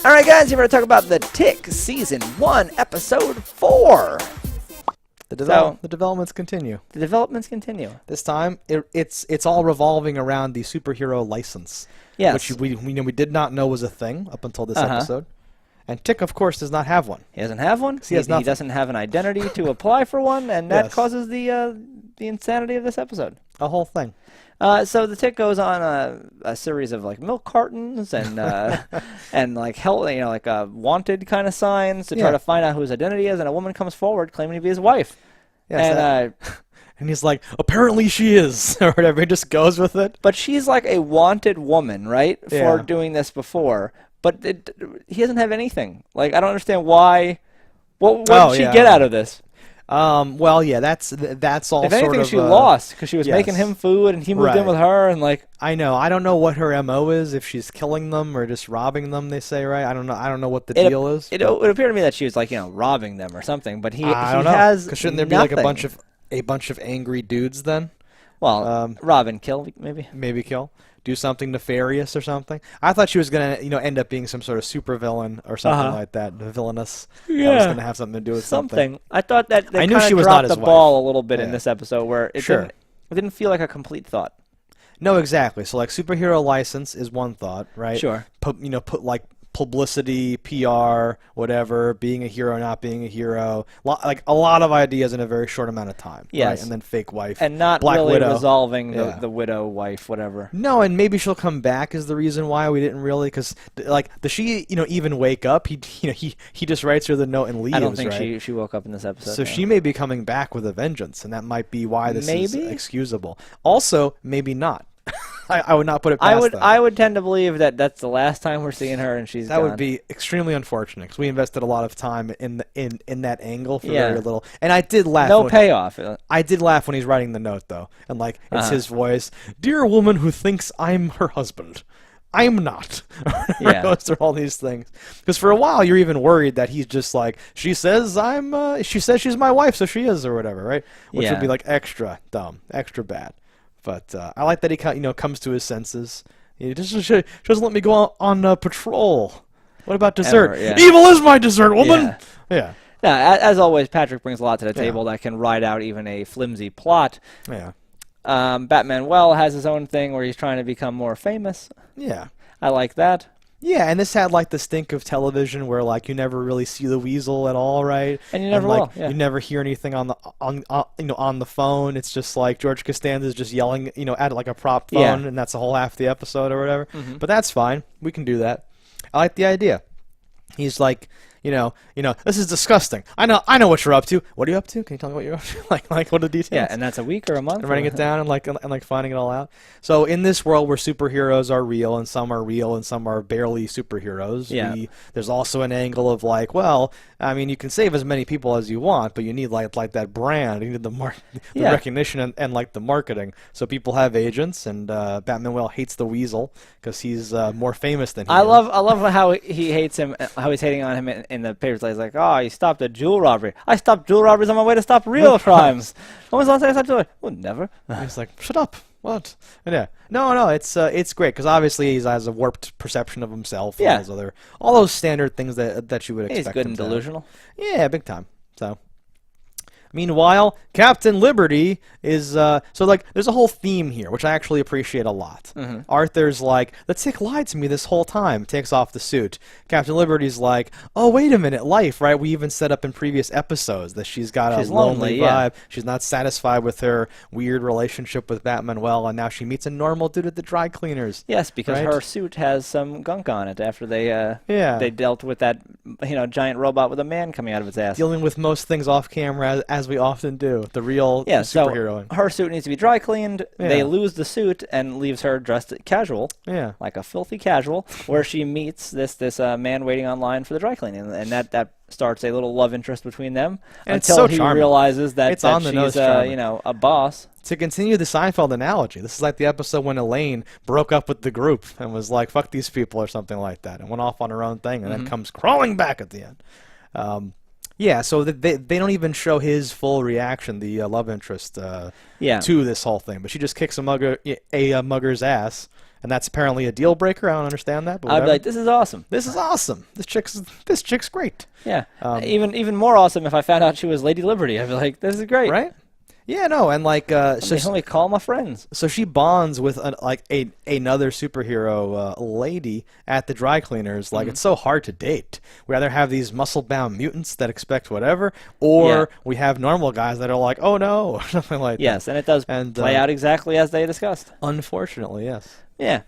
All right, guys, you're going to talk about The Tick, Season 1, Episode 4. The developments continue. The developments continue. This time, it's all revolving around the superhero license. Yes. Which we did not know was a thing up until this episode. And Tick, of course, does not have one. He doesn't have one. He doesn't have an identity to apply for one, and that causes the insanity of this episode. A whole thing. So the Tick goes on a series of like milk cartons and and like wanted kind of signs to try to find out who his identity is, and a woman comes forward claiming to be his wife. Yes, and he's like, apparently she is, or whatever. He just goes with it. But she's like a wanted woman, right, for doing this before. But he doesn't have anything. Like, I don't understand why. What did she get out of this? Well, yeah, that's all. If anything, she lost because she was making him food and he moved in with her and like. I know. I don't know what her MO is. If she's killing them or just robbing them, they say, right? I don't know. I don't know what the deal is. It appeared to me that she was like robbing them or something. But he don't know. has. Shouldn't there be like a bunch of angry dudes then? Well, rob and kill maybe. Maybe kill. Do something nefarious or something. I thought she was gonna, end up being some sort of supervillain or something like that, villainous. Yeah, that was gonna have something to do with something. I thought that they I knew she was dropped not his the ball wife. a little bit in this episode, where it didn't feel like a complete thought. No, exactly. So like superhero license is one thought, right? Sure. Put like publicity, PR, whatever, being a hero, not being a hero, like a lot of ideas in a very short amount of time. Yes. Right? And then fake wife. And not Black really Widow. resolving the widow, wife, whatever. No, and maybe she'll come back is the reason why we didn't really, because like does she even wake up? He just writes her the note and leaves. I don't think right? she woke up in this episode. So she may be coming back with a vengeance, and that might be why this is Maybe? excusable. Also, maybe not. I would not put it past them. I would tend to believe that that's the last time we're seeing her and she's that gone. would be extremely unfortunate because we invested a lot of time in that angle for very little. And I did laugh. No payoff. I did laugh when he's writing the note though, and like it's his voice. Dear woman who thinks I'm her husband. I'm not. Goes through all these things because for a while you're even worried that he's just like she says she says she's my wife, so she is or whatever, right? Which would be like extra dumb, extra bad. But I like that he comes to his senses. He doesn't let me go on patrol. What about dessert? Evil is my dessert, woman. Yeah. Now, as always, Patrick brings a lot to the table that can ride out even a flimsy plot. Yeah. Batman has his own thing where he's trying to become more famous. Yeah. I like that. Yeah, and this had like the stink of television where like you never really see the weasel at all, right? And you never will. Yeah. You never hear anything on the phone. It's just like George Costanza's just yelling, at like a prop phone, and that's the whole half the episode or whatever. Mm-hmm. But that's fine. We can do that. I like the idea. He's like, this is disgusting. I know what you're up to. What are you up to? Can you tell me what you're up to? like what are the details? Yeah, and that's a week or a month. And writing it down and finding it all out. So in this world where superheroes are real and some are barely superheroes, there's also an angle of like, well, I mean, you can save as many people as you want, but you need like that brand, you need the recognition and like the marketing. So people have agents, and Batman hates the Weasel because he's more famous than he is. I love how he hates him, how he's hating on him in the papers. He's like, he stopped a jewel robbery. I stopped jewel robberies on my way to stop real crimes. When was the last time I stopped jewelry? Well, never. He's like, shut up. What? And no, it's great because obviously he has a warped perception of himself. Yeah. All those standard things that you would expect. He's good and delusional. Yeah, big time. So. Meanwhile, Captain Liberty is so like there's a whole theme here, which I actually appreciate a lot. Mm-hmm. Arthur's like, the Tick lied to me this whole time. Takes off the suit. Captain Liberty's like, oh wait a minute, life, right? We even set up in previous episodes that she's got a lonely vibe. She's not satisfied with her weird relationship with Batmanuel, and now she meets a normal dude at the dry cleaners. Yes, because her suit has some gunk on it after they dealt with that giant robot with a man coming out of its ass. Dealing with most things off camera as we often do. The real superhero. So her suit needs to be dry cleaned. Yeah. They lose the suit and leaves her dressed casual. Yeah. Like a filthy casual, where she meets this man waiting online for the dry cleaning, and that starts a little love interest between them until he realizes that she's a boss. To continue the Seinfeld analogy, this is like the episode when Elaine broke up with the group and was like, fuck these people or something like that, and went off on her own thing, and then comes crawling back at the end. Yeah, so they don't even show his full reaction, the love interest, to this whole thing. But she just kicks a mugger's ass, and that's apparently a deal breaker. I don't understand that. But I'd be like, this is awesome. This is awesome. This chick's great. Yeah. Even more awesome if I found out she was Lady Liberty. I'd be like, this is great. Right? Yeah, no, and like so let me call my friends. So she bonds with another superhero lady at the dry cleaners. Like, it's so hard to date. We either have these muscle-bound mutants that expect whatever, or we have normal guys that are like, oh no, or something like that. Yes, and it does play out exactly as they discussed. Unfortunately, yes. Yeah.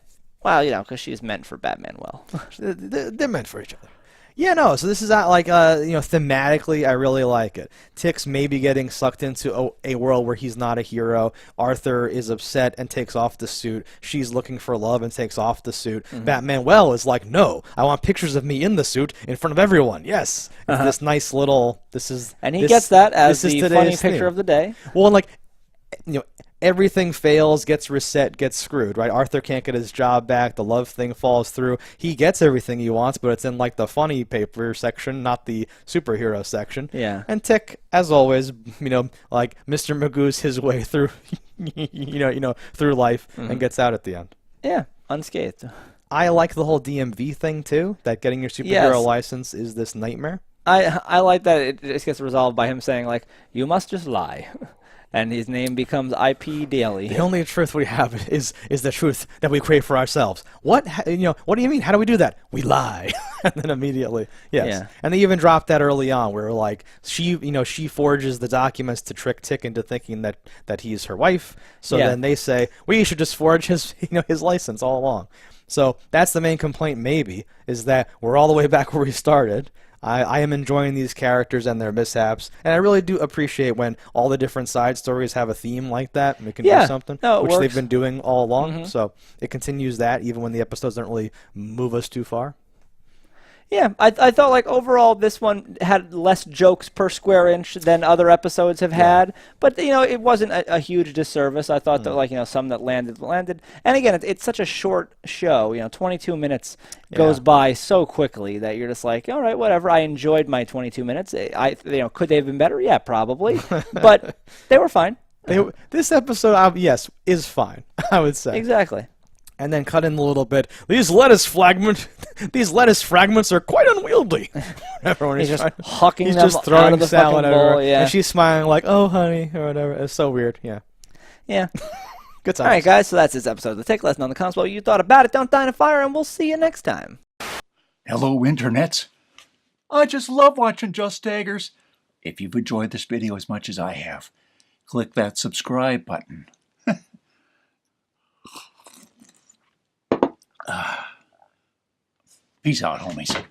Well, because she's meant for Batman. Well, they're meant for each other. Yeah, no, so this is like, thematically, I really like it. Tick's maybe getting sucked into a world where he's not a hero. Arthur is upset and takes off the suit. She's looking for love and takes off the suit. Batman is like, no, I want pictures of me in the suit in front of everyone. Yes. This nice little, And he gets that as the funny picture of the day. Well, and like, everything fails, gets reset, gets screwed, right? Arthur can't get his job back. The love thing falls through. He gets everything he wants, but it's in like the funny paper section, not the superhero section. Yeah. And Tick, as always, like Mr. Magoo's his way through, through life and gets out at the end. Yeah, unscathed. I like the whole DMV thing too. That getting your superhero license is this nightmare. I like that it just gets resolved by him saying like, you must just lie. And his name becomes IP Daily. The only truth we have is the truth that we crave for ourselves. What what do you mean? How do we do that? We lie. And then immediately, yes. Yeah. And they even dropped that early on, where like she forges the documents to trick Tick into thinking that he's her wife. So then they say we should just forge his his license all along. So that's the main complaint. Maybe is that we're all the way back where we started. I am enjoying these characters and their mishaps, and I really do appreciate when all the different side stories have a theme like that, and we can do something, which works. they've been doing all along. So it continues that, even when the episodes don't really move us too far. Yeah, I thought like overall this one had less jokes per square inch than other episodes have had, but it wasn't a huge disservice. I thought that like some that landed, and again it's such a short show. 22 minutes goes by so quickly that you're just like, all right, whatever. I enjoyed my 22 minutes. Could they have been better? Yeah, probably, but they were fine. This episode, yes, is fine. I would say exactly. And then cut in a little bit. These lettuce fragments are quite unwieldy. He's just hucking he's them just throwing out of the salad fucking bowl, and she's smiling like, "Oh, honey," or whatever. It's so weird. Yeah. Yeah. Good times. All right, guys. So that's this episode of The Tick. Let us know in the comments what you thought about it. Don't die in a fire, and we'll see you next time. Hello, internets. I just love watching Just Daggers. If you've enjoyed this video as much as I have, click that subscribe button. Peace out, homies.